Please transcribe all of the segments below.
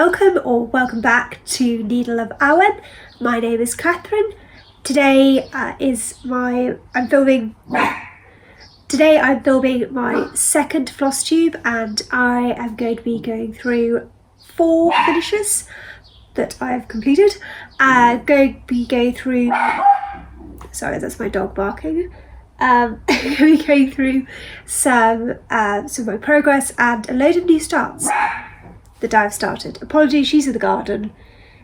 welcome back to Needle of Owen. My name is Catherine. Today I'm filming my second Flosstube, and I am going to be going through 4 finishes that I've completed. I'm going to be going through, sorry, that's my dog barking. I'm going to be going through some of my progress and a load of new starts that I've started. Apologies, she's in the garden.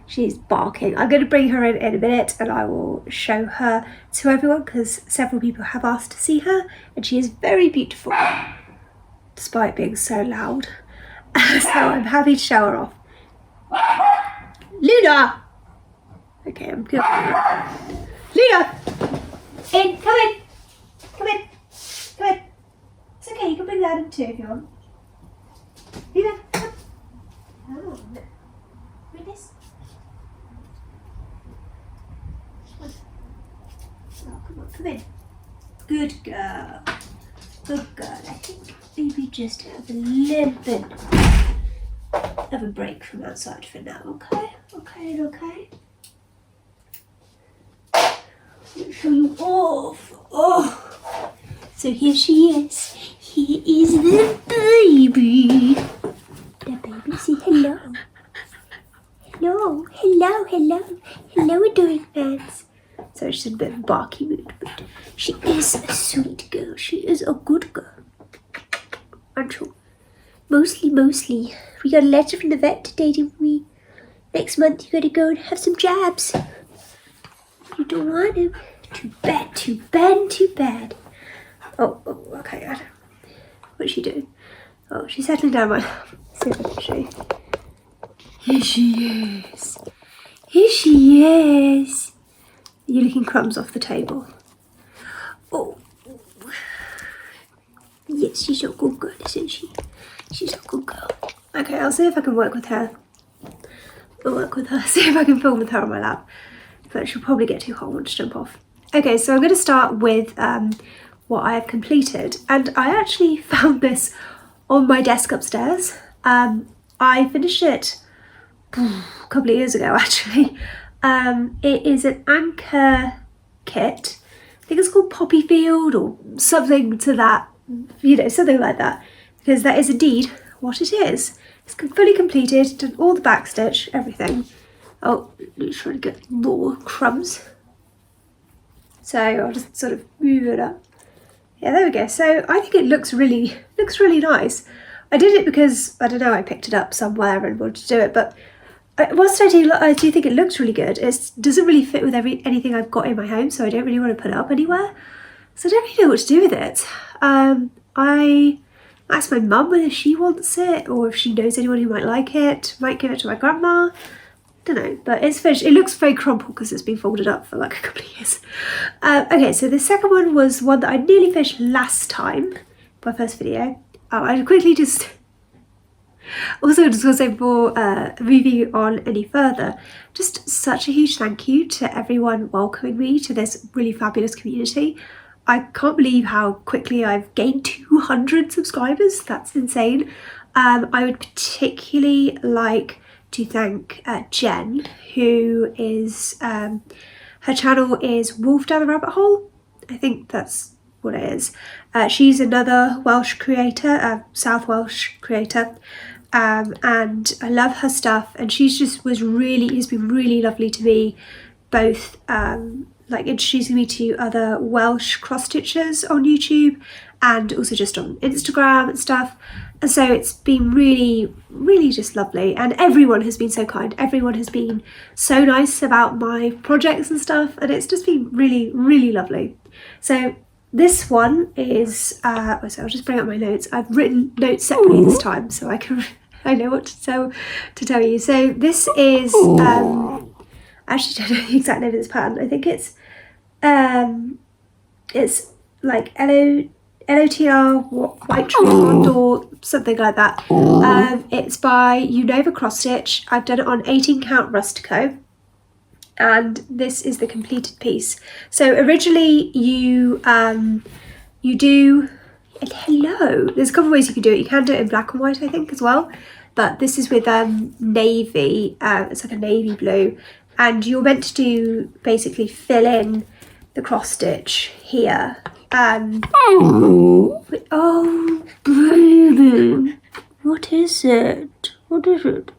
She's barking. I'm going to bring her in a minute and I will show her to everyone because several people have asked to see her and she is very beautiful despite being so loud. So I'm happy to show her off. Luna! Okay, I'm good. Luna! In! Come in! Come in! Come in! It's okay, you can bring that in too if you want. Luna, come. Oh, read this. Oh, come on, come in. Good girl. Good girl. I think maybe just have a little bit of a break from outside for now, okay? Okay. I'll show you off. Oh. So here she is. Here is the baby. The baby, say hello. Hello, adoring fans. So she's in a bit of a barky mood, but she is a sweet girl. She is a good girl. Aren't you? Mostly. We got a letter from the vet today, didn't we? Next month you gotta go and have some jabs. You don't want them. Too bad. Oh, okay. What's she doing? Oh, she's settling down my lap. See if I can show you. Here she is. You're licking crumbs off the table. Oh. Yes, she's a good girl, isn't she? She's a good girl. Okay, I'll see if I can work with her. See if I can film with her on my lap. But she'll probably get too hot and want to jump off. Okay, so I'm going to start with what I have completed. And I actually found this on my desk upstairs. I finished it a couple of years ago, actually. It is an anchor kit. I think it's called Poppy Field or something to that, something like that. Because that is indeed what it is. It's fully completed, done all the backstitch, everything. Oh, let's try to get more crumbs. So I'll just sort of move it up. Yeah, there we go. So I think it looks really nice. I did it because, I don't know, I picked it up somewhere and wanted to do it, but whilst I do think it looks really good, it doesn't really fit with anything I've got in my home, so I don't really want to put it up anywhere. So I don't really know what to do with it. I asked my mum whether she wants it or if she knows anyone who might like it. Might give it to my grandma. Don't know, but it's finished. It looks very crumpled because it's been folded up for like a couple of years. Okay, so the second one was one that I nearly finished last time, my first video. I quickly just want to say before moving on any further, just such a huge thank you to everyone welcoming me to this really fabulous community. I can't believe how quickly I've gained 200 subscribers. That's insane. I would particularly like to thank Jen, who is, her channel is Wolf Down the Rabbit Hole. I think that's what it is. She's another Welsh creator, South Welsh creator, and I love her stuff, and she's just has been really lovely to me, both like introducing me to other Welsh cross stitchers on YouTube and also just on Instagram and stuff. And so it's been really just lovely, and everyone has been so kind. Everyone has been so nice about my projects and stuff, and it's just been really lovely. So this one is, so I'll just bring up my notes. I've written notes separately this time so I know what to tell you. So this is, I actually don't know the exact name of this pattern. I think it's like LOTR White Trond or something like that. It's by Unova Cross Stitch. I've done it on 18 count Rustico, and this is the completed piece. So originally you do, hello, there's a couple of ways you can do it. You can do it in black and white, I think, as well. but this is with navy. It's like a navy blue, and you're meant to do basically fill in the cross stitch here. Oh, baby, what is it? What is it?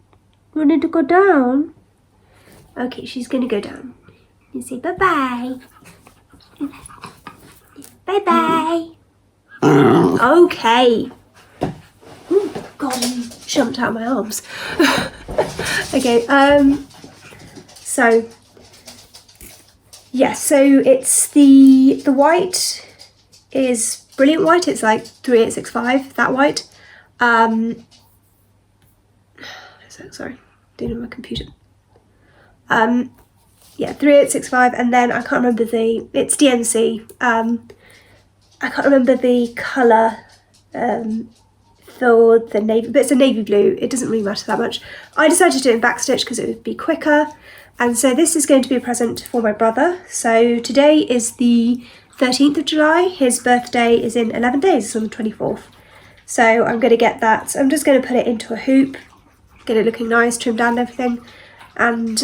You need to go down? Okay, she's gonna go down. You say bye-bye. Bye-bye. Okay. Oh, God, he jumped out of my arms. Okay, so, yeah, so it's the white is brilliant white. It's like 3865, that white. Sorry, doing it on my computer. Yeah, 3865, and then I can't remember it's DNC. I can't remember the colour for the navy, but it's a navy blue. It doesn't really matter that much. I decided to do it in backstitch because it would be quicker, and so this is going to be a present for my brother. So today is the 13th of July. His birthday is in 11 days, it's on the 24th. So I'm going to get that. I'm just going to put it into a hoop, get it looking nice, trimmed down and everything, and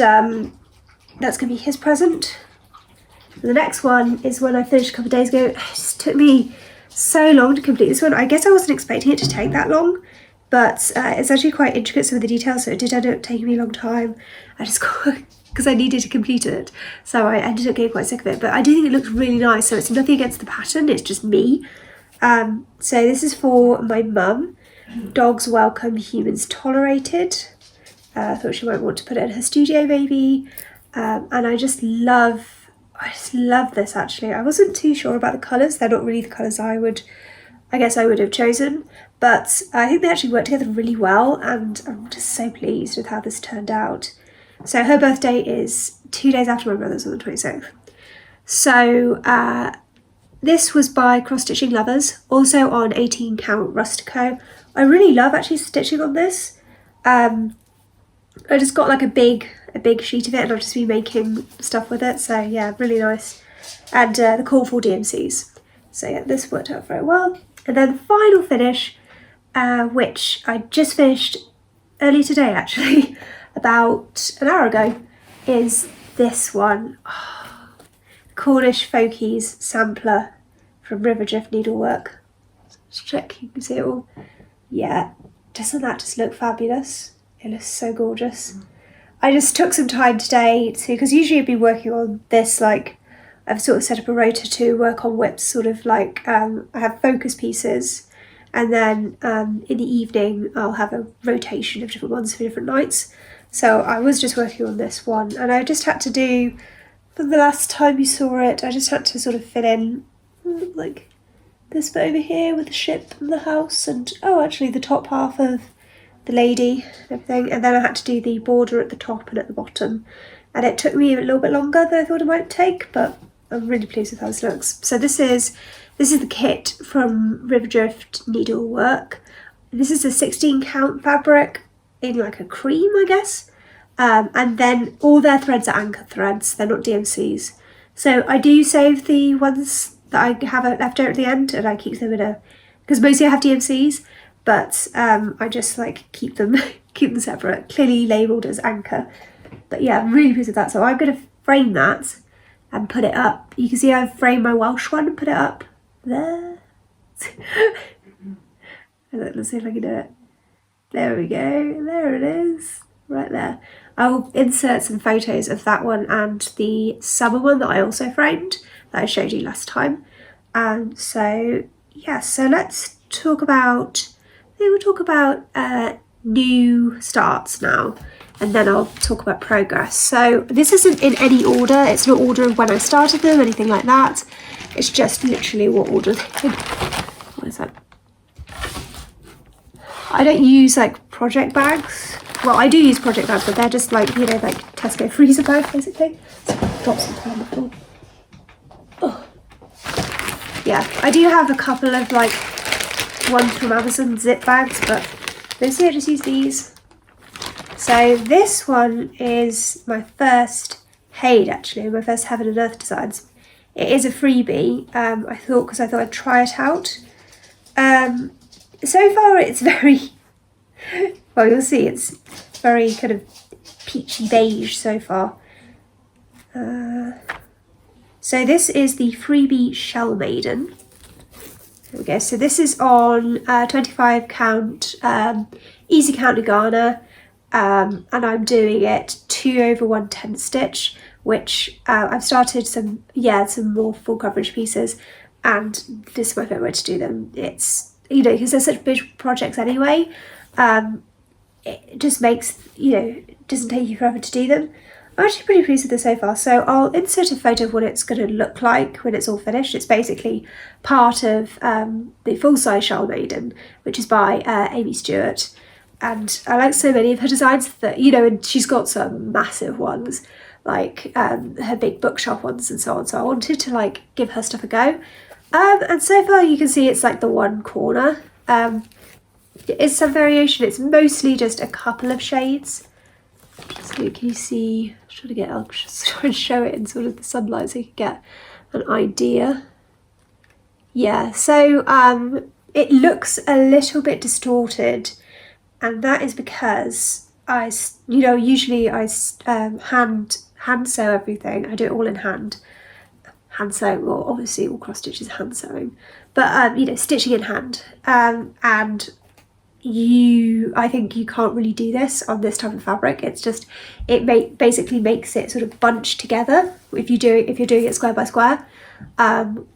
that's going to be his present. The next one is one I finished a couple of days ago. It just took me so long to complete this one. I guess I wasn't expecting it to take that long, but it's actually quite intricate, some of the details, so it did end up taking me a long time. I just got, because I needed to complete it, so I ended up getting quite sick of it, but I do think it looks really nice. So it's nothing against the pattern, it's just me. So this is for my mum. Dogs welcome, humans tolerated. I thought she might want to put it in her studio maybe. And I just love this actually. I wasn't too sure about the colours. They're not really the colours I would have chosen, but I think they actually work together really well, and I'm just so pleased with how this turned out. So her birthday is 2 days after my brother's, on the 26th. So this was by Cross Stitching Lovers, also on 18 count Rustico. I really love actually stitching on this. I just got like a big sheet of it, and I'll just be making stuff with it. So yeah, really nice. And the colourful DMCs. So yeah, this worked out very well. And then the final finish, which I just finished earlier today actually, about an hour ago, is this one. Oh, Cornish Folkies sampler from Riverdrift Needlework. Let's check you can see it all. Yeah, doesn't that just look fabulous? It looks so gorgeous. I just took some time today because usually I'd be working on this, like I've sort of set up a rota to work on whips, sort of like I have focus pieces, and then in the evening I'll have a rotation of different ones for different nights. So I was just working on this one, and I just had to do, from the last time you saw it, I just had to sort of fill in like this bit over here with the ship and the house, and oh actually the top half of the lady and everything, and then I had to do the border at the top and at the bottom, and it took me a little bit longer than I thought it might take, but I'm really pleased with how this looks. So this is the kit from Riverdrift Needlework. This is a 16 count fabric in like a cream, I guess, and then all their threads are anchor threads, they're not DMCs. So I do save the ones that I have left over at the end, and I keep them in a, because mostly I have DMCs, but I just like keep them separate, clearly labelled as anchor. But yeah, I'm really pleased with that. So I'm going to frame that and put it up. You can see I've framed my Welsh one and put it up there. Let's see if I can do it. There we go, there it is, right there. I will insert some photos of that one and the summer one that I also framed, that I showed you last time. So yeah, so let's talk about, we'll talk about new starts now, and then I'll talk about progress. So this isn't in any order, it's not order of when I started them, anything like that. It's just literally what order they're in. What is that? I don't use like project bags. Well, I do use project bags, but they're just like, you know, like Tesco freezer bags basically. So drop something on the floor. Oh. Yeah, I do have a couple of like ones from Amazon zip bags, but mostly I just use these. So this one is my first HAED, actually, my first Heaven and Earth Designs. It is a freebie, because I thought I'd try it out. So far it's very, well, you'll see it's very kind of peachy beige so far. So this is the Freebie Shell Maiden. There we go. So this is on 25 count easy count Nagana, and I'm doing it 2 over 1/10 stitch, which I've started some more full coverage pieces, and this is my favourite way to do them. It's, you know, because they're such big projects anyway, it just makes, you know, it doesn't take you forever to do them. I'm actually pretty pleased with this so far, so I'll insert a photo of what it's going to look like when it's all finished. It's basically part of the full-size Shell Maiden, which is by Amy Stewart, and I like so many of her designs that, you know, and she's got some massive ones, like her big bookshelf ones and so on, so I wanted to like give her stuff a go. And so far you can see it's like the one corner. It's some variation, it's mostly just a couple of shades. So can you see, I'll just try and show it in sort of the sunlight so you can get an idea. Yeah, so it looks a little bit distorted, and that is because usually I hand sew everything. I do it all in hand sewing, or obviously all cross stitch is hand sewing, but you know, stitching in hand, and I think you can't really do this on this type of fabric. It's just, basically makes it sort of bunch together if you're doing it square by square.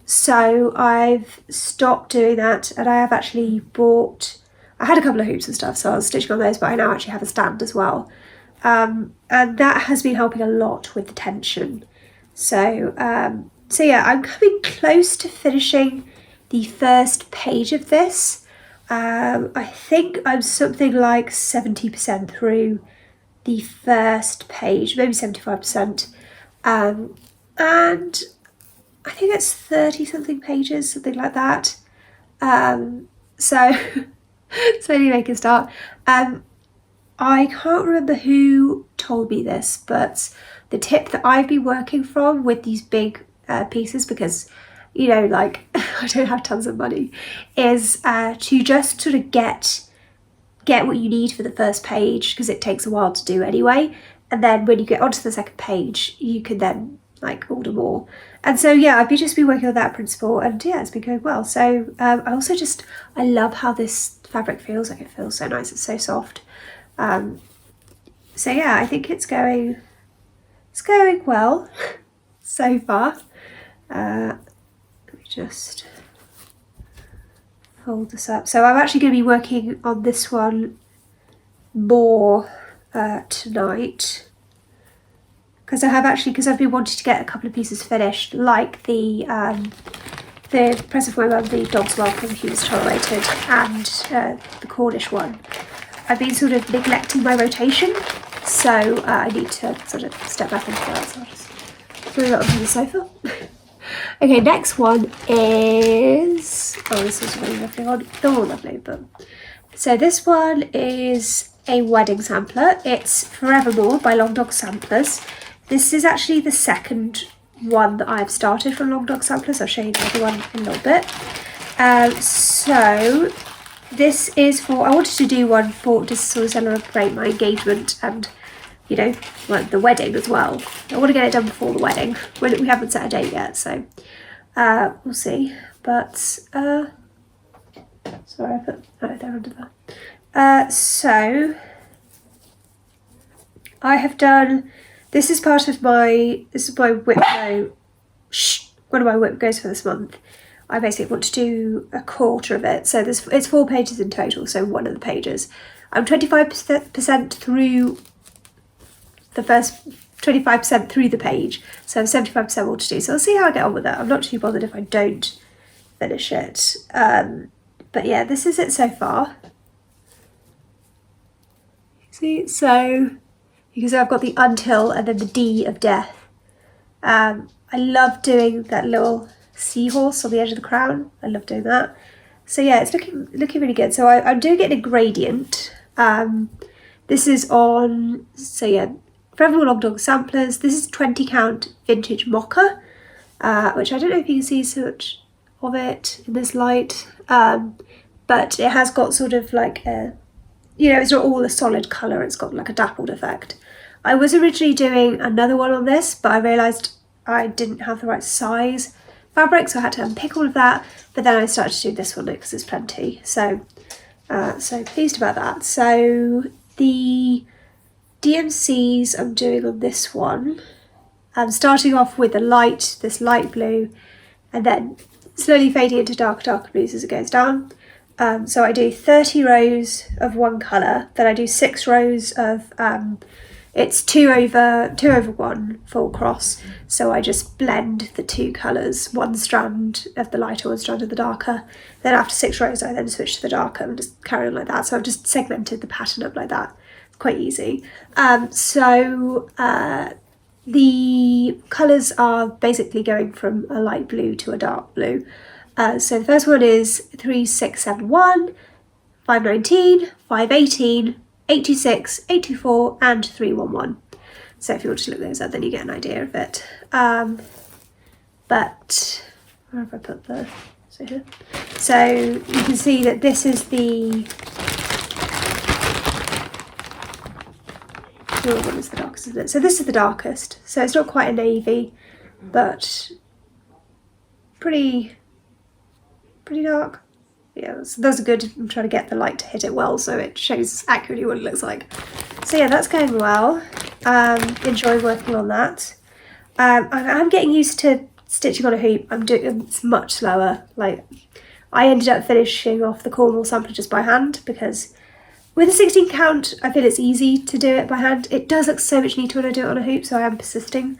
So I've stopped doing that, and I have actually I had a couple of hoops and stuff, so I was stitching on those, but I now actually have a stand as well, and that has been helping a lot with the tension. So yeah, I'm coming close to finishing the first page of this. I think I'm something like 70% through the first page, maybe 75%, and I think it's 30 something pages, something like that. So anyway, can start. I can't remember who told me this, but the tip that I've been working from with these big pieces, because, you know, like I don't have tons of money, is to just sort of get what you need for the first page, because it takes a while to do anyway, and then when you get onto the second page you can then like order more. And so yeah, I've just been working on that principle, and yeah, it's been going well. So I love how this fabric feels. Like, it feels so nice, it's so soft. So yeah, I think it's going well so far. Let me just fold this up. So I'm actually going to be working on this one more tonight, because I've been wanting to get a couple of pieces finished, like the present for my mum, the Dog's Welcome, Humans Tolerated, and the Cornish one. I've been sort of neglecting my rotation, so I need to sort of step back into that. So I'll just throw that onto the sofa. Okay, next one is, this is really lovely one. They're all lovely, but so this one is a wedding sampler. It's Forevermore by Long Dog Samplers. This is actually the second one that I've started from Long Dog Samplers. I'll show you the other one in a little bit. So this is for, I wanted to do one for just sort of celebrate my engagement and, you know, like the wedding as well. I want to get it done before the wedding. We haven't set a date yet, so we'll see. But sorry, I put they're under that. So I have done. This is part of my. This is my whip go. One of my whip goes for this month. I basically want to do a quarter of it. So it's 4 pages in total. So one of the pages. I'm 25% through the first 25% through the page, so 75% more to do. So I'll see how I get on with that. I'm not too bothered if I don't finish it. But yeah, this is it so far. See, so you can see I've got the until and then the D of death. I love doing that little seahorse on the edge of the crown. I love doing that. So yeah, it's looking really good. So I'm doing it in a gradient. This is on, so yeah, Forever Long Dog Samplers. This is 20 count vintage mocha, which I don't know if you can see so much of it in this light, but it has got sort of like a you know, it's not all a solid colour, it's got like a dappled effect. I was originally doing another one on this, but I realised I didn't have the right size fabric, so I had to unpick all of that. But then I started to do this one because there's plenty. So, so pleased about that. So the DMCs I'm doing on this one, I'm starting off with this light blue, and then slowly fading into darker blues as it goes down. So I do 30 rows of one colour, then I do 6 rows of, it's 2 over 1 full cross. So I just blend the 2 colours, one strand of the lighter, one strand of the darker. Then after 6 rows, I then switch to the darker and just carry on like that. So I've just segmented the pattern up like that. It's quite easy. The colours are basically going from a light blue to a dark blue. So the first one is 3671, 519, 518, 826, 824 and 311. So if you want to look those up, then you get an idea of it. But where have I put the... So here. So you can see that this is the... Oh, what is the darkest, isn't it? So this is the darkest. So it's not quite a navy, but pretty dark. Yeah, so those are good. I'm trying to get the light to hit it well so it shows accurately what it looks like. So yeah, that's going well. Enjoy working on that. I'm getting used to stitching on a hoop. It's much slower. Like, I ended up finishing off the Cornwall sampler just by hand because with a 16 count, I feel it's easy to do it by hand. It does look so much neater when I do it on a hoop, so I am persisting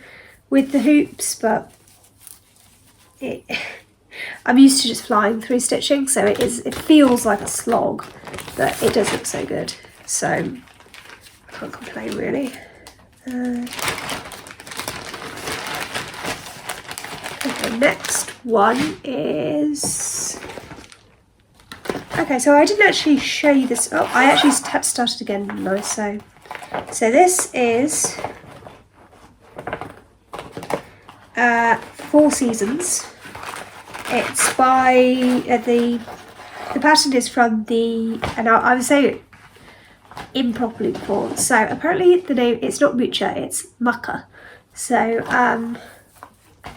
with the hoops, but I'm used to just flying through stitching, so it feels like a slog, but it does look so good. So I can't complain really. Okay, next one is... Okay, so I didn't actually show you this. Oh, I actually had to start it again, didn't I? So this is 4 Seasons. It's by the pattern is from the, and I was saying it improperly before. So apparently the name, it's not Mucha, it's Mucka. So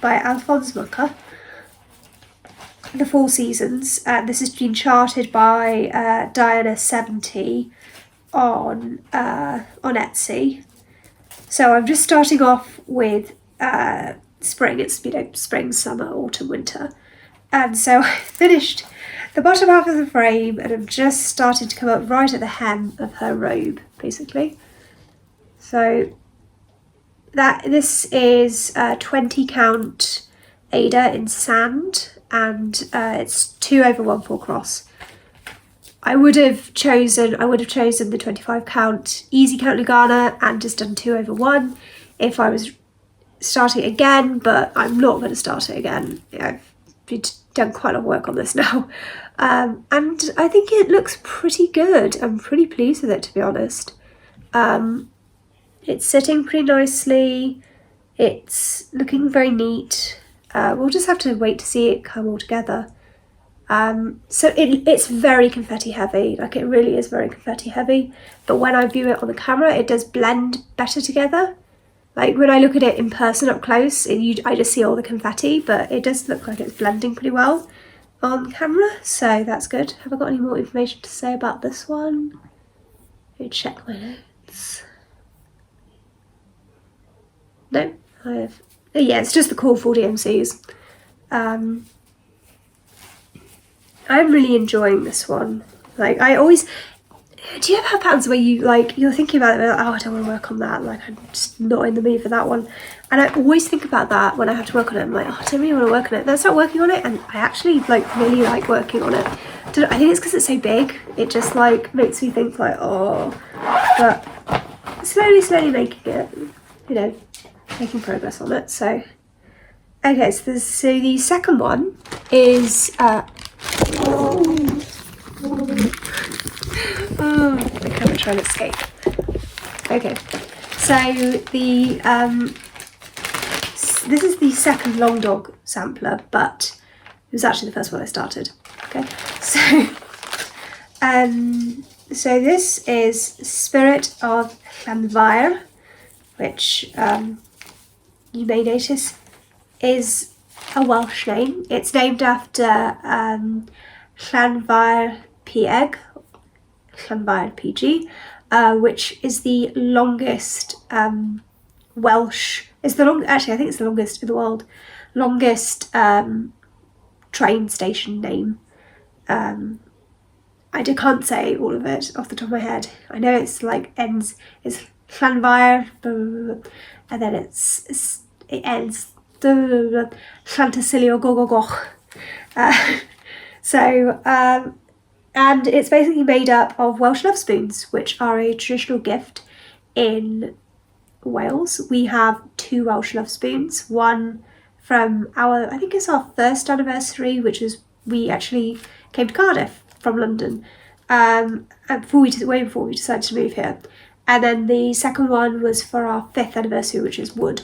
by Alphonse Mucka. The 4 Seasons. This has been charted by Diana70 on Etsy. So I'm just starting off with spring. It's spring, summer, autumn, winter. And so I finished the bottom half of the frame and I'm just starting to come up right at the hem of her robe, basically. So this is 20 count Ada in sand. And it's 2 over 1 full cross. I would have chosen the 25 count easy count Lugana and just done 2 over 1 if I was starting again, but I'm not going to start it again. I've done quite a lot of work on this now, and I think it looks pretty good. I'm pretty pleased with it, to be honest. It's sitting pretty nicely. It's looking very neat. We'll just have to wait to see it come all together. So it's very confetti heavy, like it really is very confetti heavy, but when I view it on the camera it does blend better together. Like when I look at it in person up close, I just see all the confetti, but it does look like it's blending pretty well on camera, so that's good. Have I got any more information to say about this one? Let me check my notes. No, I have... Yeah, it's just the core 4 DMCs. I'm really enjoying this one. Like, I always... Do you ever have patterns where you're thinking about it, like, oh, I don't want to work on that, like, I'm just not in the mood for that one. And I always think about that when I have to work on it. I'm like, oh, I don't really want to work on it. Then I start working on it, and I actually, really like working on it. I think it's because it's so big. It just, makes me think, oh... But slowly making it, making progress on it. So okay, so the second one is the camera trying to escape. Okay, so this is the second long dog sampler, but it was actually the first one I started. Okay, so So this is Spirit of Llanfair, which you may notice is a Welsh name. It's named after Llanfair PG, which is the longest Welsh. Actually, I think it's the longest in the world. Longest train station name. I can't say all of it off the top of my head. I know it's like it's Llanfair, and then it ends Llantysilio Gogogoch. And it's basically made up of Welsh love spoons, which are a traditional gift in Wales. We have 2 Welsh love spoons. One from I think it's our first anniversary, which is we actually came to Cardiff from London, way before we decided to move here. And then the second one was for our 5th anniversary, which is wood,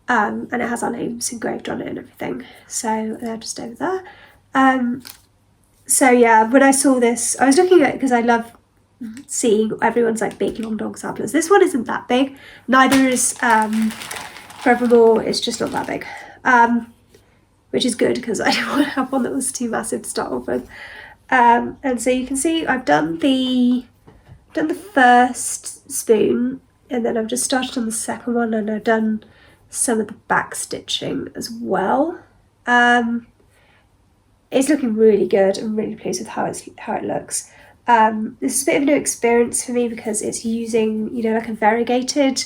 and it has our names engraved on it and everything. So they're just over there. So yeah, when I saw this, I was looking at it because I love seeing everyone's like big long dog samplers. This one isn't that big. Neither is Forevermore. It's just not that big, which is good because I didn't want to have one that was too massive to start off with. And so you can see I've done the first spoon, and then I've just started on the second one, and I've done some of the back stitching as well. It's looking really good. I'm really pleased with how it looks. This is a bit of a new experience for me because it's using, like a variegated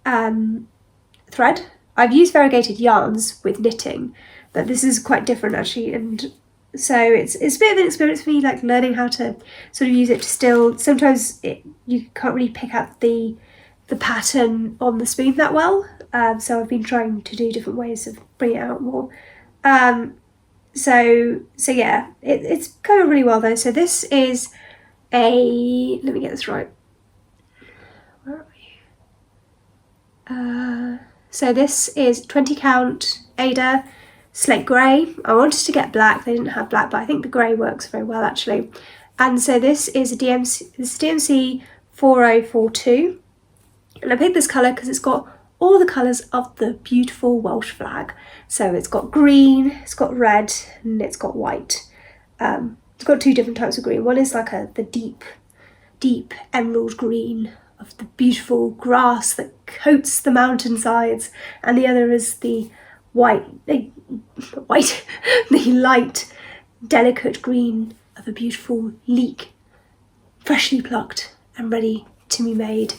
thread. I've used variegated yarns with knitting, but this is quite different actually, and so it's a bit of an experience for me, like learning how to sort of use it to still. Sometimes you can't really pick up the pattern on the spoon that well, so I've been trying to do different ways of bringing it out more. So yeah, it's going really well though. So this is let me get this right. Where are we? So this is 20 count Ada slate grey. I wanted to get black, they didn't have black, but I think the grey works very well actually. And so this is a DMC 4042, and I picked this colour because it's got all the colours of the beautiful Welsh flag. So it's got green, it's got red, and it's got white. It's got 2 different types of green. One is like the deep emerald green of the beautiful grass that coats the mountainsides, and the other is the the light, delicate green of a beautiful leek, freshly plucked and ready to be made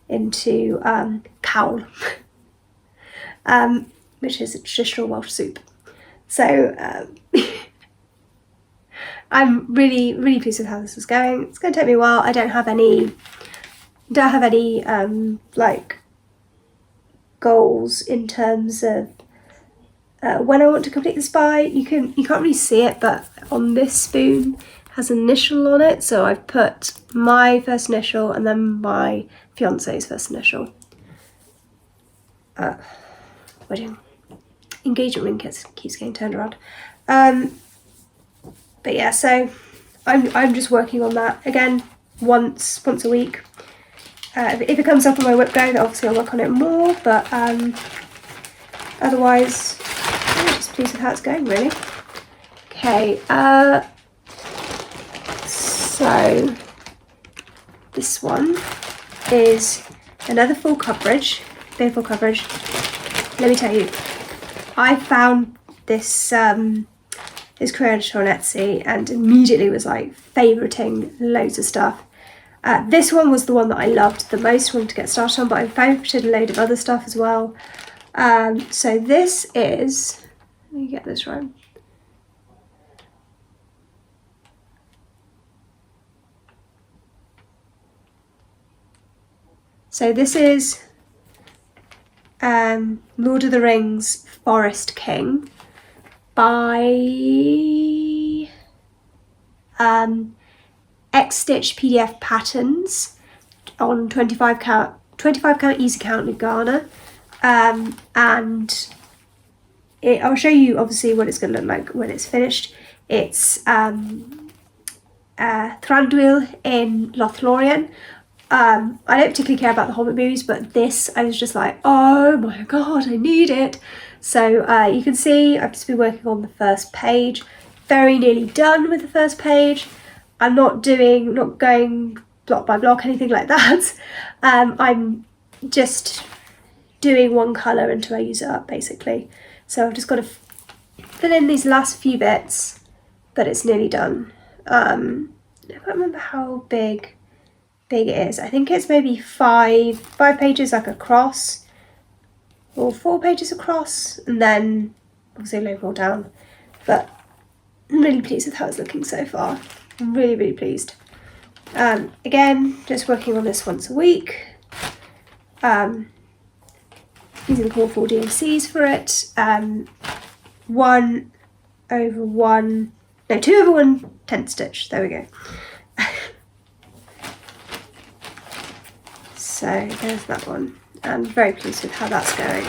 into cawl, which is a traditional Welsh soup. So I'm really, really pleased with how this is going. It's going to take me a while. I don't have any like goals in terms of when I want to complete this by. You can't really see it, but on this spoon has an initial on it, so I've put my first initial and then my fiance's first initial. Wedding engagement ring keeps getting turned around. But yeah, so I'm just working on that again once a week. If it comes up on my whip go, then obviously I'll work on it more, but otherwise I'm just pleased with how it's going really. Okay, so this one is another full coverage, bit of full coverage. Let me tell you, I found this creator on Etsy and immediately was like favoriting loads of stuff. This one was the one that I loved the most, wanted to get started on, but I favorited a load of other stuff as well. So this is, let me get this right. So this is Lord of the Rings Forest King by X-Stitch PDF Patterns on 25 count easy count in Ghana, and I'll show you obviously what it's going to look like when it's finished. It's Thranduil in Lothlorien. I don't particularly care about the Hobbit movies, but this, I was just like, oh my god, I need it. So you can see I've just been working on the first page, very nearly done with the first page. I'm not going block by block, anything like that. I'm just doing one colour until I use it up, basically. So I've just got to fill in these last few bits, but it's nearly done. I can't remember how big it is. I think it's maybe five pages like across, or 4 pages across, and then obviously a load more down. But I'm really pleased with how it's looking so far. I'm really, really pleased. Again, just working on this once a week. Using the core 4 DMCs for it. 2/1 tent stitch. There we go. So there's that one. I'm very pleased with how that's going.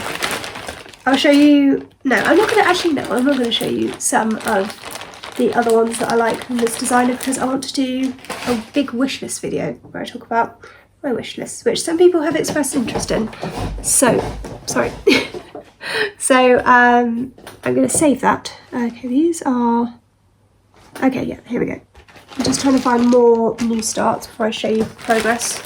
I'll show you. No, I'm not going to show you some of the other ones that I like from this designer, because I want to do a big wish list video where I talk about my wish list, which some people have expressed interest in. So, sorry. So I'm going to save that. Okay, these are... Okay, yeah, here we go. I'm just trying to find more new starts before I show you progress.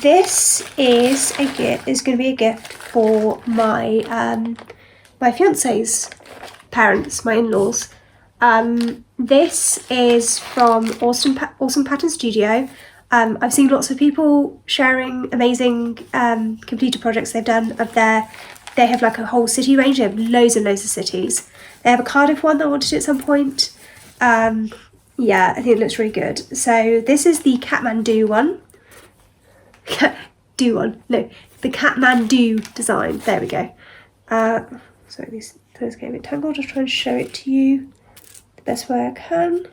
This is going to be a gift for my my fiance's parents, my in-laws. This is from Awesome Pattern Studio. I've seen lots of people sharing amazing completed projects they've done of their. They have like a whole city range. They have loads and loads of cities. They have a Cardiff one that I want to do at some point. Yeah, I think it looks really good. So this is the Kathmandu one. No, the Kathmandu design. There we go. Sorry, these things get a bit tangled. Just try and show it to you the best way I can.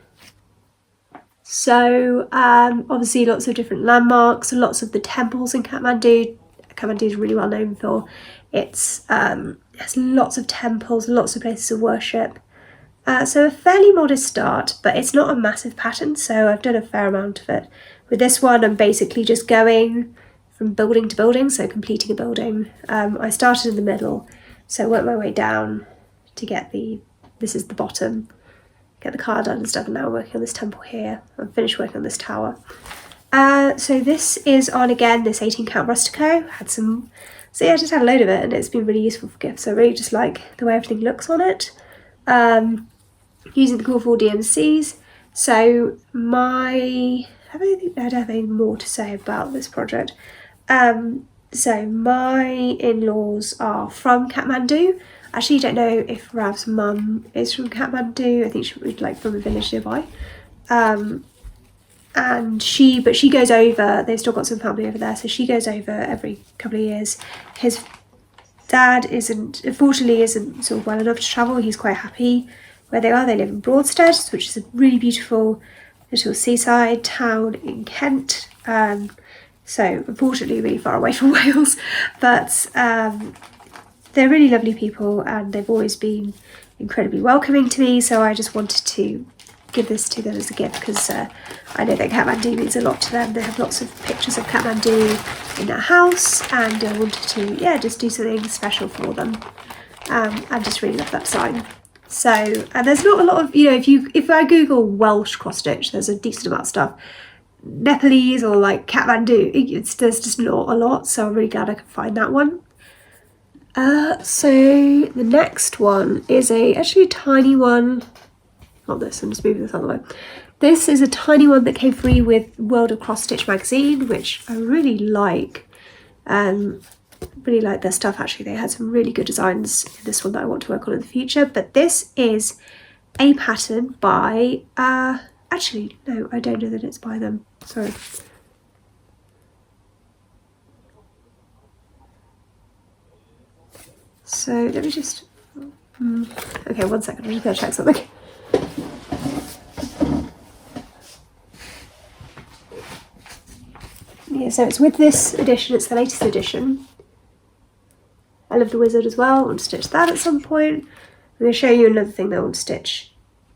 So obviously lots of different landmarks, lots of the temples in Kathmandu. Kathmandu is really well known for its has lots of temples, lots of places of worship. So a fairly modest start, but it's not a massive pattern, so I've done a fair amount of it. With this one, I'm basically just going from building to building, so completing a building. I started in the middle, so I worked my way down to get this is the bottom, get the car done and stuff, and now I'm working on this temple here. I'm finished working on this tower. So this is on, again, this 18 count Rustico. So yeah, I just had a load of it, and it's been really useful for gifts. I really just like the way everything looks on it. Using the Core 4 DMCs. So I don't have any more to say about this project. So my in-laws are from Kathmandu. Actually, don't know if Rav's mum is from Kathmandu. I think she was like from a village nearby. But she goes over. They've still got some family over there, so she goes over every couple of years. His dad unfortunately isn't sort of well enough to travel. He's quite happy where they are. They live in Broadstead, which is a really beautiful little seaside town in Kent. So unfortunately really far away from Wales, but they're really lovely people, and they've always been incredibly welcoming to me. So I just wanted to give this to them as a gift, because I know that Kathmandu means a lot to them. They have lots of pictures of Kathmandu in their house, and I wanted to, yeah, just do something special for them. I just really love that design. So, and there's not a lot of, if I Google Welsh cross stitch, there's a decent amount of stuff. Nepalese or like Kathmandu, there's just not a lot, so I'm really glad I could find that one. So the next one is actually a tiny one. Not this, I'm just moving this other way. This is a tiny one that came free with World of Cross Stitch magazine, which I really like. Really like their stuff, actually. They had some really good designs in this one that I want to work on in the future. But this is a pattern by, actually, no, I don't know that it's by them. Sorry. So let me just, okay, 1 second, I'm just going to check something. Yeah, so it's with this edition, it's the latest edition. I love the wizard as well. I want to stitch that at some point. I'm going to show you another thing that I want to stitch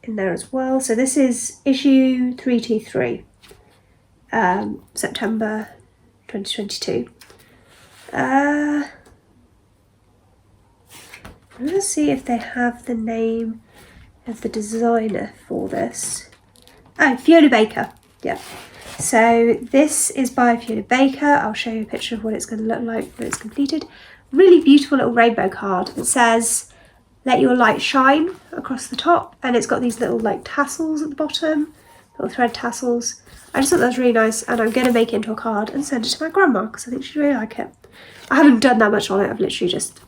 in there as well. So this is issue 323, September 2022. Let's see if they have the name of the designer for this. Oh, Fiona Baker. Yeah. So this is by Fiona Baker. I'll show you a picture of what it's going to look like when it's completed. Really beautiful little rainbow card. It says, "Let your light shine" across the top, and it's got these little like tassels at the bottom, little thread tassels. I just thought that was really nice, and I'm going to make it into a card and send it to my grandma because I think she'd really like it. I haven't done that much on it. I've literally just,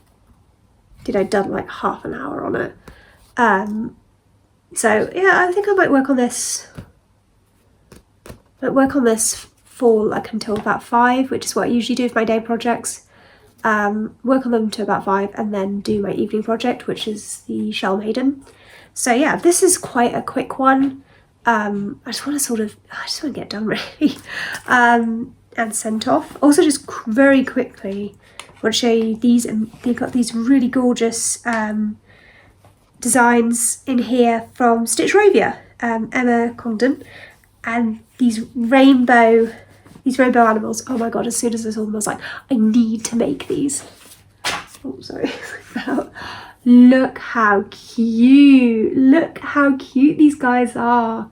done like half an hour on it. So yeah, I think I might work on this. For like until about 5, which is what I usually do with my day projects. Work on them to about 5 and then do my evening project, which is the Shell Maiden. So yeah, this is quite a quick one. I just want to get it done really, and sent off. Also, just very quickly, I want to show you these, and they've got these really gorgeous designs in here from Stitch Rovia, Emma Congdon, and these rainbow animals. Oh my god, as soon as I saw them I was like, I need to make these. Oh, sorry. Look how cute these guys are.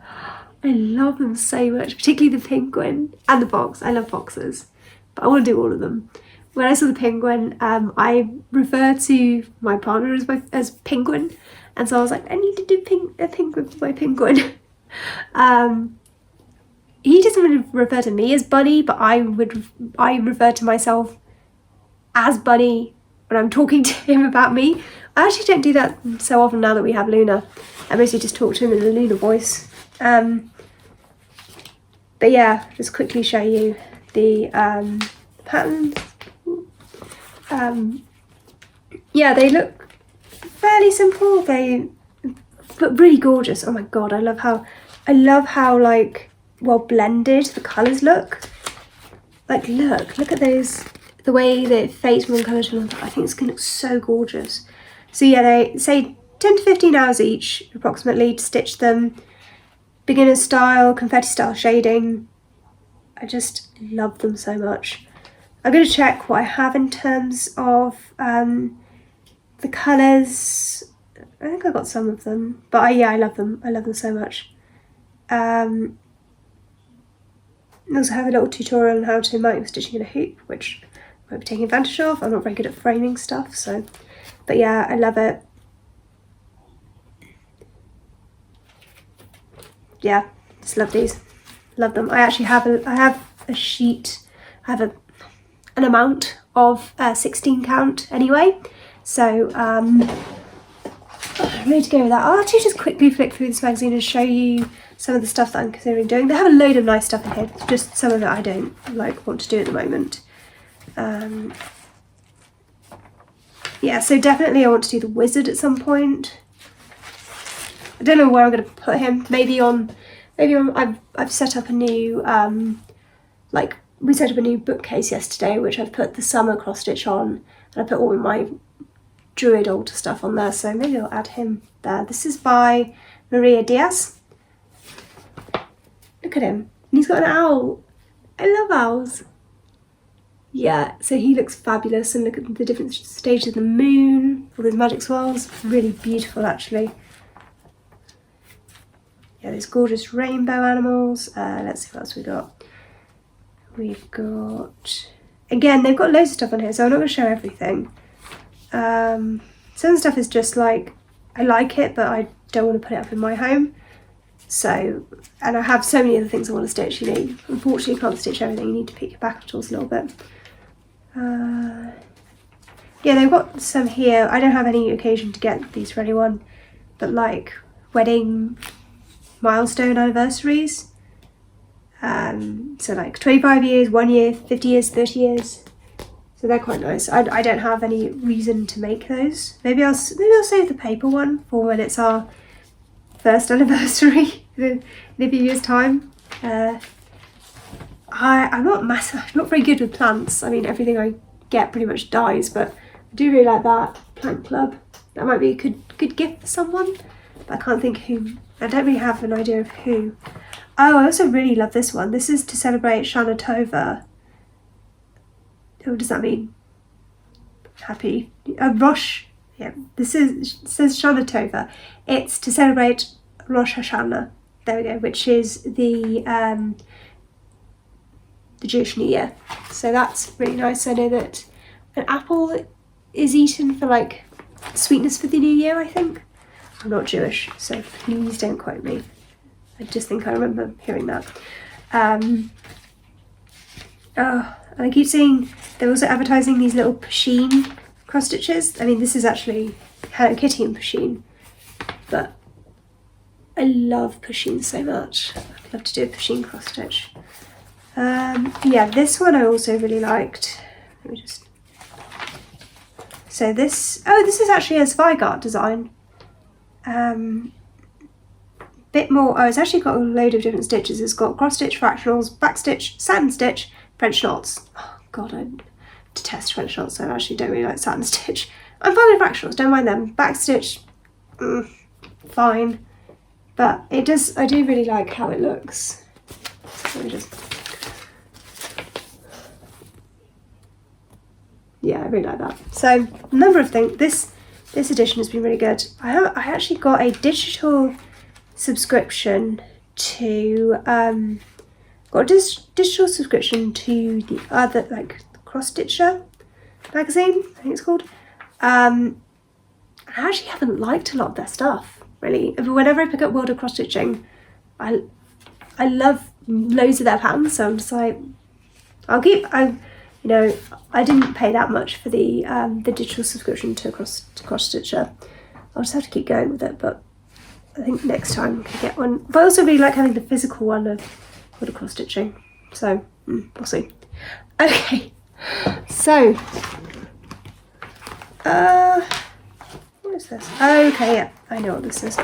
I love them so much, particularly the penguin and the box. I love boxes, but I want to do all of them. When I saw the penguin, I refer to my partner as Penguin, and so I was like, I need to do a penguin for my penguin. He doesn't really refer to me as Bunny, but I refer to myself as Bunny when I'm talking to him about me. I actually don't do that so often now that we have Luna. I mostly just talk to him in a Luna voice. But yeah, just quickly show you the patterns. Yeah, they look fairly simple, but really gorgeous. Oh my god, I love how like well blended the colours look. Like look at those, the way that it fades from one colour to another. I think it's going to look so gorgeous. So yeah, they say 10 to 15 hours each approximately to stitch them. Beginner style, confetti style shading. I just love them so much. I'm going to check what I have in terms of the colours. I think I got some of them, but yeah, I love them. I love them so much. I also have a little tutorial on how to mount stitching in a hoop, which I won't be taking advantage of. I'm not very good at framing stuff, so. But yeah, I love it. Yeah, just love these. Love them. I actually have a sheet. I have an amount of 16 count anyway, so I'm ready to go with that. I'll actually just quickly flick through this magazine and show you some of the stuff that I'm considering doing. They have a load of nice stuff in here, just some of it I don't want to do at the moment. Yeah, so definitely I want to do the wizard at some point. I don't know where I'm going to put him. Maybe on. I've set up a new we set up a new bookcase yesterday, which I've put the summer cross stitch on, and I put all of my Druid altar stuff on there. So maybe I'll add him there. This is by Maria Diaz. Look at him. He's got an owl. I love owls. Yeah, so he looks fabulous, and look at the different stages of the moon, all those magic swirls. Really beautiful, actually. Yeah, these gorgeous rainbow animals. Let's see what else we got. We've got, again, they've got loads of stuff on here, so I'm not going to show everything. Some of the stuff is just like, I like it, but I don't want to put it up in my home. So, and I have so many other things I want to stitch, unfortunately you can't stitch everything, you need to pick your battles a little bit. Yeah, they've got some here. I don't have any occasion to get these for anyone, but like wedding milestone anniversaries. So like 25 years, 1 year, 50 years, 30 years. So they're quite nice. I don't have any reason to make those. Maybe I'll save the paper one for when it's our first anniversary in a few years' time. I'm not very good with plants. I mean, everything I get pretty much dies, but I do really like that plant club. That might be a good gift for someone, but I can't think who I don't really have an idea of who. Oh, I also really love this one. This is to celebrate Shana Tova. What does that mean? Happy Rosh. Yeah, it says Shana Tova. It's to celebrate Rosh Hashanah. There we go, which is the Jewish New Year. So that's really nice. I know that an apple is eaten for like sweetness for the New Year, I think. I'm not Jewish, so please don't quote me. I just think I remember hearing that. And I keep seeing they're also advertising these little Pusheen cross stitches. I mean, this is actually Hello Kitty and Pusheen, but I love Pusheen so much. I'd love to do a Pusheen cross stitch. Yeah, this one I also really liked. Let me just. So this is actually a Zweigart design. Bit more. Oh, it's actually got a load of different stitches. It's got cross stitch, fractionals, back stitch, satin stitch, French knots. Oh God, I detest French knots, so I actually don't really like satin stitch. I'm fine with fractionals, don't mind them. Back stitch, fine. But it does, I do really like how it looks. Let me just. Yeah, I really like that. So, a number of things. This edition has been really good. I actually got a digital subscription to digital subscription to the other, like, Cross Stitcher magazine, I think it's called. I actually haven't liked a lot of their stuff, really. Whenever I pick up World of Cross Stitching, I love loads of their patterns, so I'm just like, I didn't pay that much for the digital subscription to Cross Stitcher. I'll just have to keep going with it, but I think next time I can get one. But I also really like having the physical one of World of Cross Stitching, so we'll see. Okay, so what is this? Okay, yeah, I know what this is.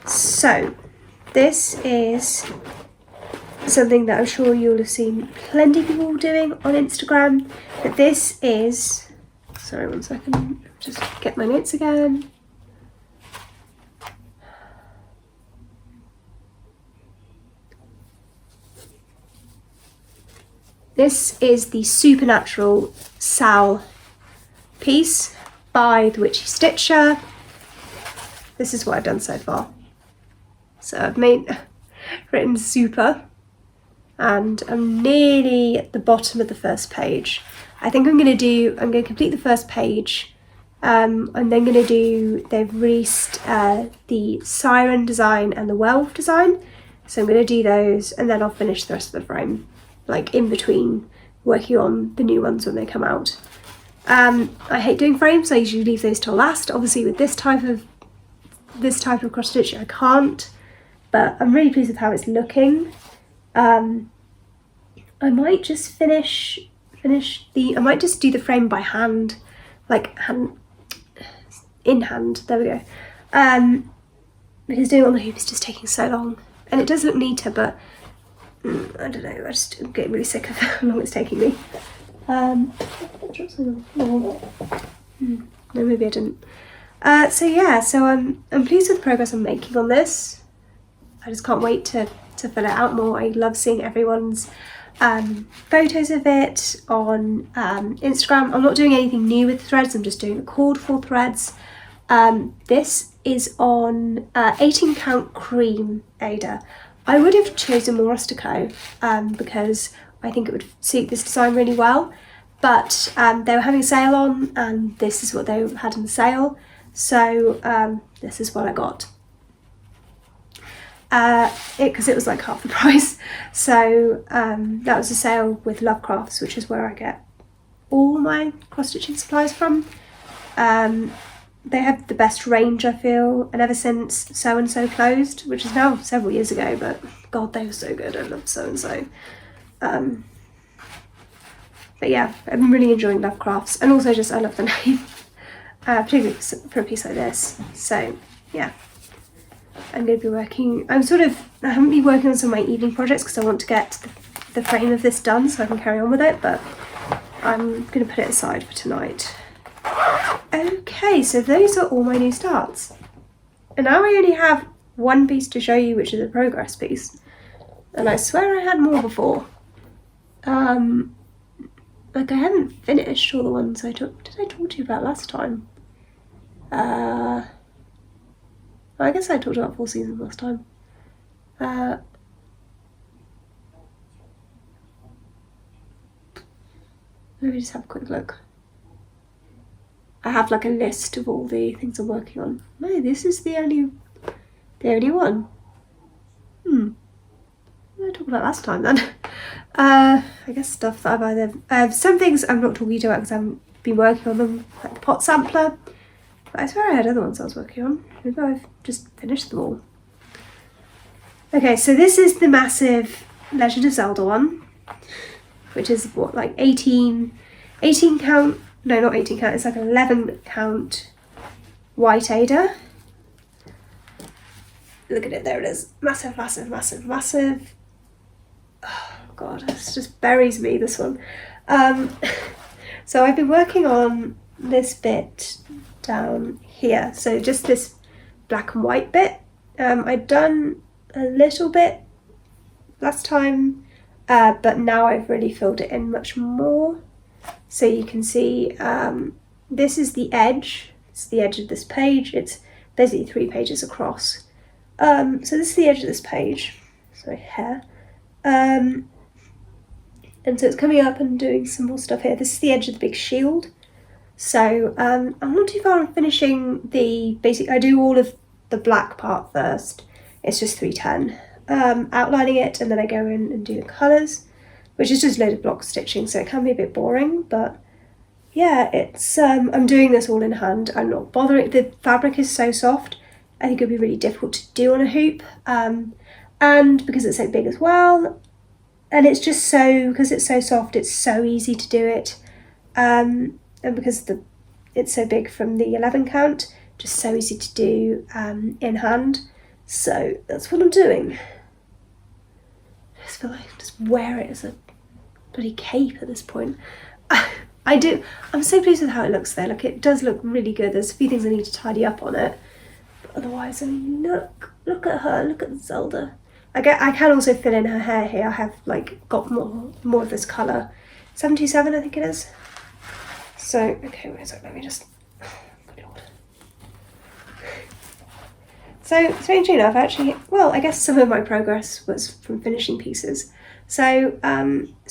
So this is something that I'm sure you'll have seen plenty of people doing on Instagram, but this is, sorry, one second, just get my notes again. This is the Supernatural Sal piece by the Witchy Stitcher. This is what I've done so far. So I've written super, and I'm nearly at the bottom of the first page. I think I'm going to complete the first page. I'm then going to do, they've released the Siren design and the Werewolf design. So I'm going to do those, and then I'll finish the rest of the frame, like in between working on the new ones when they come out. I hate doing frames, so I usually leave those till last. Obviously with this type of cross stitch I can't, but I'm really pleased with how it's looking. I might just I might just do the frame by hand, like in hand, there we go. Because doing it on the hoop is just taking so long, and it does look neater, but I don't know, I'm getting really sick of how long it's taking me. No, maybe I didn't. So yeah, so I'm pleased with the progress I'm making on this. I just can't wait to fill it out more. I love seeing everyone's photos of it on Instagram. I'm not doing anything new with threads, I'm just doing the called for threads. This is on 18 count cream Ada. I would have chosen more rustico because I think it would suit this design really well, but they were having a sale on, and this is what they had in the sale, so this is what I got. Because it was like half the price, so that was a sale with Lovecrafts, which is where I get all my cross-stitching supplies from. They have the best range, I feel, and ever since So and So closed, which is now several years ago, but God, they were so good. I love So and So. But yeah, I'm really enjoying Lovecrafts, and also just I love the name, particularly for a piece like this. So yeah, I'm going to be working. I haven't been working on some of my evening projects because I want to get the frame of this done so I can carry on with it, but I'm going to put it aside for tonight. Okay, so those are all my new starts. And now I only have one piece to show you, which is a progress piece. And I swear I had more before. Like I haven't finished all the ones I took. Did I talk to you about last time? I guess I talked about 4 seasons last time. Let me just have a quick look. I have like a list of all the things I'm working on. No, this is the only one. What did I talk about last time then? I guess stuff that I've either... some things I'm not talking to you about because I haven't been working on them, like the pot sampler. But I swear I had other ones I was working on. Maybe I've just finished them all. Okay, so this is the massive Legend of Zelda one, which is what, like 18 count? No, not 18 count, it's like 11 count white Ada. Look at it, there it is. Massive, massive, massive, massive. Oh God, this just buries me, this one. So I've been working on this bit down here. So just this black and white bit. I'd done a little bit last time, but now I've really filled it in much more. So you can see this is the edge. It's the edge of this page. It's basically 3 pages across. So this is the edge of this page. So here. And so it's coming up and doing some more stuff here. This is the edge of the big shield. So I'm not too far on finishing the basic. I do all of the black part first. It's just 310. Outlining it, and then I go in and do the colours, which is just a load of block stitching, so it can be a bit boring, but yeah, it's I'm doing this all in hand. I'm not bothering. The fabric is so soft, I think it'd be really difficult to do on a hoop, and because it's so big as well, and it's just so, because it's so soft, it's so easy to do it, and because it's so big from the 11 count, just so easy to do in hand. So that's what I'm doing. I just feel like I just wear it as a bloody cape at this point. I do. I'm so pleased with how it looks though. Like, it does look really good. There's a few things I need to tidy up on it. But otherwise, I mean, look at her. Look at Zelda. I can also fill in her hair here. I have like got more of this colour. 727, I think it is. So, okay, wait a second. Let me just... Good Lord. So, strangely enough, actually, well, I guess some of my progress was from finishing pieces. So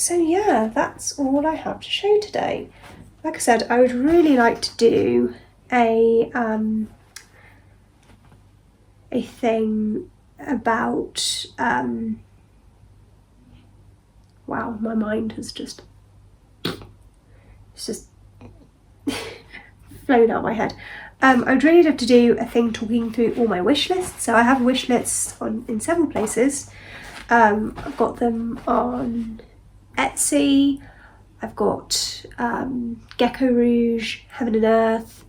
yeah, that's all I have to show today. Like I said, I would really like to do a thing about, wow, my mind has just, it's just flown out my head. I would really love to do a thing talking through all my wish lists. So I have wish lists in several places. I've got them on Etsy. I've got Gecko Rouge, Heaven and Earth,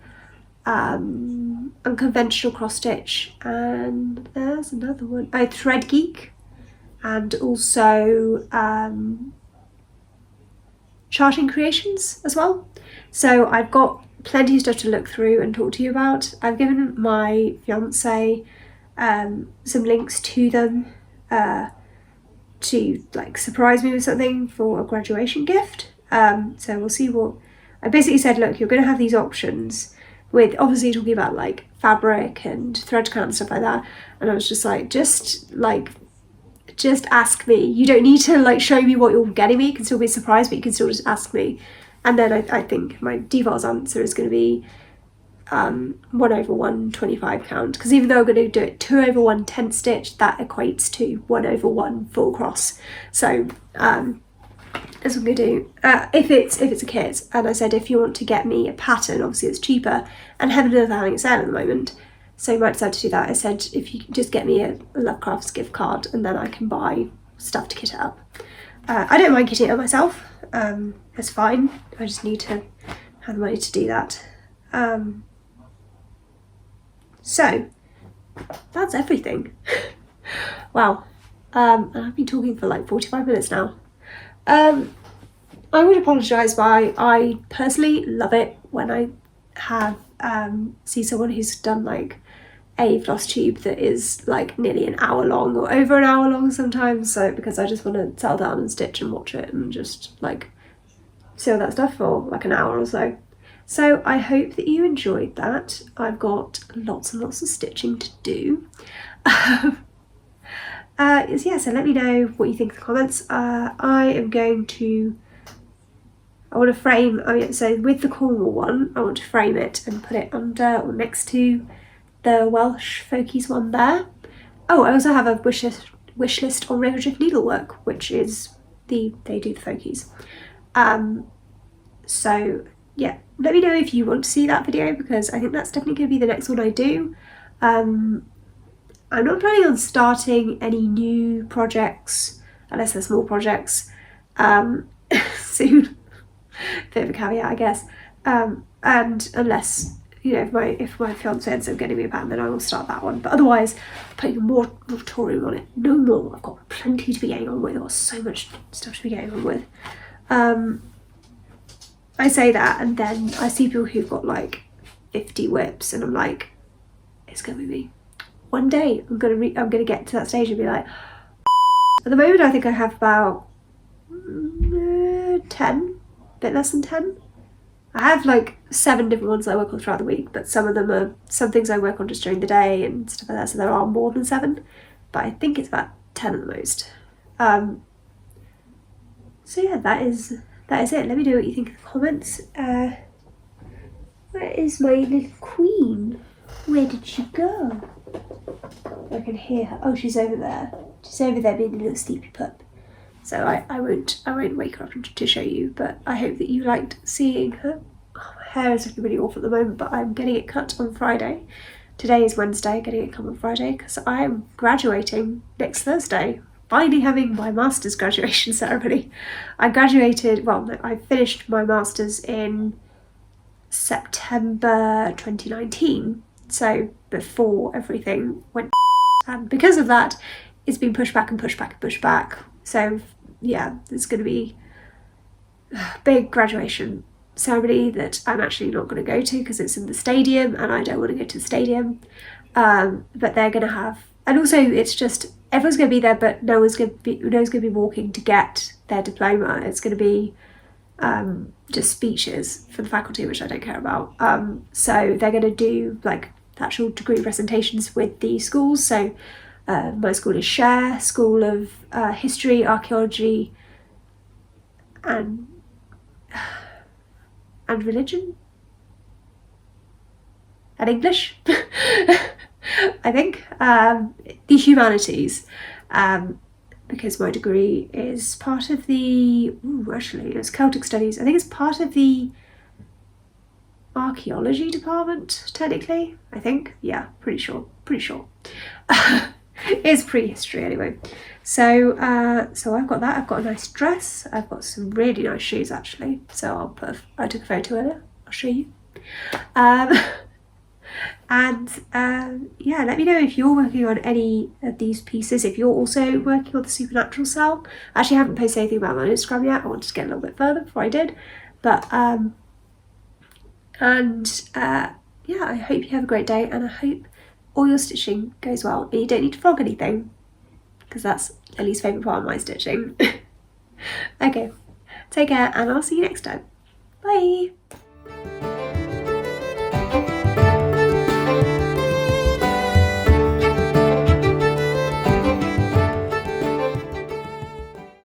Unconventional Cross Stitch, and there's another one. Thread Geek, and also Charting Creations as well. So I've got plenty of stuff to look through and talk to you about. I've given my fiance some links to them to like surprise me with something for a graduation gift. So we'll see what I basically said. Look, you're going to have these options with obviously talking about like fabric and thread count and stuff like that. And I was just like, just ask me. You don't need to like show me what you're getting me. You can still be surprised, but you can still just ask me. And then I think my default answer is going to be 1/1 25 count, because even though I'm going to do it 2/1 10 stitch, that equates to 1/1 full cross. So that's what I'm going to do if it's a kit. And I said, if you want to get me a pattern, obviously it's cheaper, and Heaven and Earth are having a sale at the moment, so you might decide to do that. I said, if you can just get me a Lovecrafts gift card, and then I can buy stuff to kit it up. I don't mind kitting it up myself. It's fine. I just need to have the money to do that. So that's everything. Wow. And I've been talking for like 45 minutes now. I would apologise, but I personally love it when I have see someone who's done like a floss tube that is like nearly an hour long or over an hour long sometimes, so because I just want to settle down and stitch and watch it and just like see all that stuff for like an hour or so. So I hope that you enjoyed that. I've got lots and lots of stitching to do. Yeah, so let me know what you think in the comments. I want to frame, so with the Cornwall one, I want to frame it and put it under or next to the Welsh folkies one there. Oh, I also have a wish list on River Drift Needlework, which is they do the folkies. So yeah, let me know if you want to see that video, because I think that's definitely going to be the next one I do. I'm not planning on starting any new projects, unless they're small projects, soon. Bit of a caveat, I guess. And unless, you know, if my fiance ends up getting me a pattern, then I will start that one. But otherwise, I'm putting a moratorium on it. No more. I've got plenty to be getting on with. I've got so much stuff to be getting on with. I say that, and then I see people who've got like 50 whips, and I'm like, it's gonna be me. One day I'm gonna get to that stage and be like, at the moment I think I have about 10, a bit less than 10. I have like 7 different ones I work on throughout the week, but some of them are some things I work on just during the day and stuff like that, so there are more than 7, but I think it's about 10 at the most. So yeah, that is it. Let me know what you think in the comments. Where is my little queen? Where did she go? I can hear her. Oh, she's over there. She's over there being a little sleepy pup. So I won't wake her up to show you, but I hope that you liked seeing her. Oh, my hair is looking really awful at the moment, but I'm getting it cut on Friday. Today is Wednesday, getting it cut on Friday, because I'm graduating next Thursday. Finally having my master's graduation ceremony. I graduated, well, no, I finished my master's in September 2019, so before everything went, and because of that, it's been pushed back and pushed back and pushed back. So yeah, there's going to be a big graduation ceremony that I'm actually not going to go to because it's in the stadium and I don't want to go to the stadium. But they're going to have, and also it's just, everyone's going to be there, but no one's going to be walking to get their diploma. It's going to be just speeches for the faculty, which I don't care about. So they're going to do like actual degree presentations with the schools. So my school is Share, School of History, Archaeology and Religion and English. I think the humanities, because my degree is part of the, actually it's Celtic Studies. I think it's part of the archaeology department, technically. I think, yeah, pretty sure. It's prehistory anyway. So I've got that. I've got a nice dress. I've got some really nice shoes actually. So I took a photo earlier. I'll show you. Yeah, let me know if you're working on any of these pieces, if you're also working on the supernatural cell. I actually haven't posted anything about that on Instagram yet. I wanted to get a little bit further before I did, but yeah, I hope you have a great day, and I hope all your stitching goes well and you don't need to frog anything, because that's the least favourite part of my stitching. Okay, take care and I'll see you next time. Bye!